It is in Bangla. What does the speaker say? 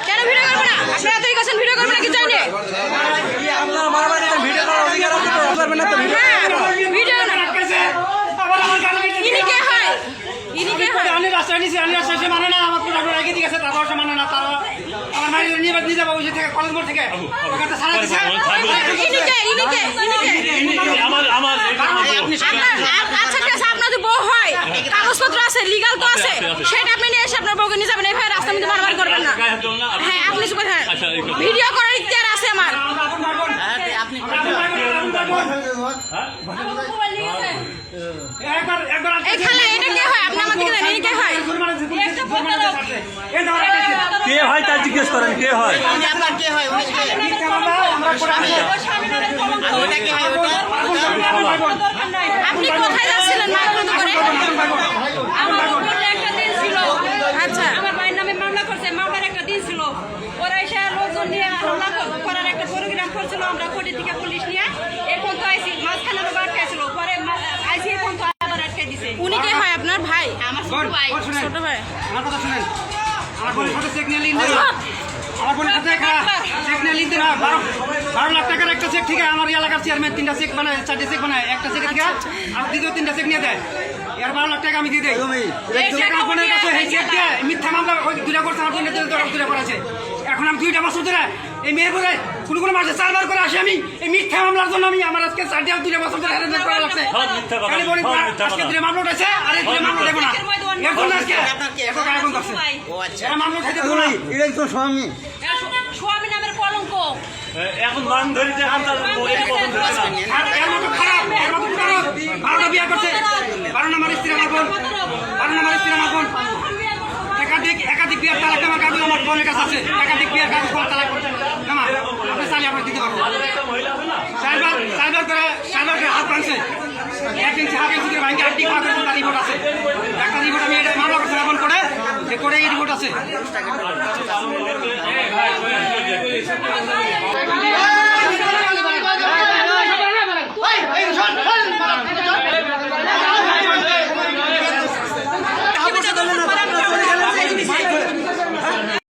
কেন ভিডিও করবো না? আপনারা তৈরি করছেন, ভিডিও করবো না কি চাইলে? ভিডিও না। ইনি কে হয়? ইনি কে হয়? আমি রাস্তায় নিছি, আমি রাস্তায় মানে না, আমার পুরো রেখে দিয়ে গেছে, তারপর মানে না, তারা আমার ভাই নিয়ে যাবো ওই থেকে কলেজ মোড় থেকে ওখানে সারা দিছে। ইনি কে? ইনি কে? ইনি কে? আচ্ছা ঠিক আছে, আপনার যদি বউ হয়, কাগজপত্র আছে, লিগাল তো আছে, সেটা আপনি নিয়ে এসে আপনার বউকে নিয়ে যাবেন। এইভাবে রাস্তার মধ্যে মারমার করবেন না। হ্যাঁ, আপনি কোথায় ভিডিও করার ইখতিয়ার আছে আমার। এই খালা এটা কে হয়? আপনি আমাকে দেন, ইনি কে হয়? কে হয় তা জিজ্ঞেস করেন, কে হয়? আপনি কোথায় যাচ্ছিলেন মাইক্রোতে করে? আচ্ছা, আমার ভাইয়ের নামে মামলা করছে, মামলার একটা দিন ছিল, ওরা এসে লোকজন নিয়ে হামলা করার একটা প্রোগ্রাম করছিল, আমরা কোটি থেকে পুলিশ নিয়ে এখন তো আইসি মাঝখানে আবার আটকাইছিল, পরে আইসি এখন তো আবার আটকাই দিছে। উনি কে হয় আপনার ভাই? আমার ছোট ভাই। ছোট ভাই। আমার কথা শুনেন, আমার বোনের সাথে চেক নিয়ে লিন দেন, আমার বোনের সাথে চেক নিয়ে লিন দেন। 12 লাখ টাকার একটা চেক ঠিক আছে, আমার এলাকার চেয়ারম্যান 3টা চেক বানায়, 4টে চেক বানায়, একটা চেক ঠিক আছে, আর দ্বিতীয় 3টা চেক নিয়ে দেয়, এর 12 লাখ টাকা আমি দিয়ে দেই। আমার বোনের কাছে এই চেক দিয়ে মিথ্যা মামলা ওই 2টা করছে, আমার বোনের 2টা করেছে। এখন আমি 2টা বছর ধরে এই মেয়ের বোধ কোনো মাসে 4বার করে আসি, আমি এই মিথ্যা মামলার জন্য আমি আমার আজকে 2টা বছর ধরে হেরে করা লাগছে। আজকে 2টা মামলা উঠেছে, আর এই 2টা মামলা দেবো না, এর জন্য আজকে এত গায়ে করছে। এরা মামলা খাইতে দেবো না, এটাই তো স্বামী। স্বামী নামের কলঙ্ক। এখন মান ধরিতে আর এর মতো খারাপ, এর মতো খারাপ 12টা বিয়ে করছে, 12 নম্বর স্ত্রী আমার বোন, 12 নম্বর স্ত্রী আমার বোন। একাধিক বিয়ার তালাক আমার কাগজ আমার বোনের কাছে আছে, একাধিক বিয়ার কাগজ তালাক না আপনি চাইলে আপনি দিতে পারবেন। সাইবার করে হাত ভাঙছে, 1 ইঞ্চি হাত ইঞ্চি ভাঙে 8টি খাওয়া করেছে, তার রিপোর্ট আছে, একটা রিপোর্ট আমি এটা মামলা করতে করে এই রিপোর্ট আছে।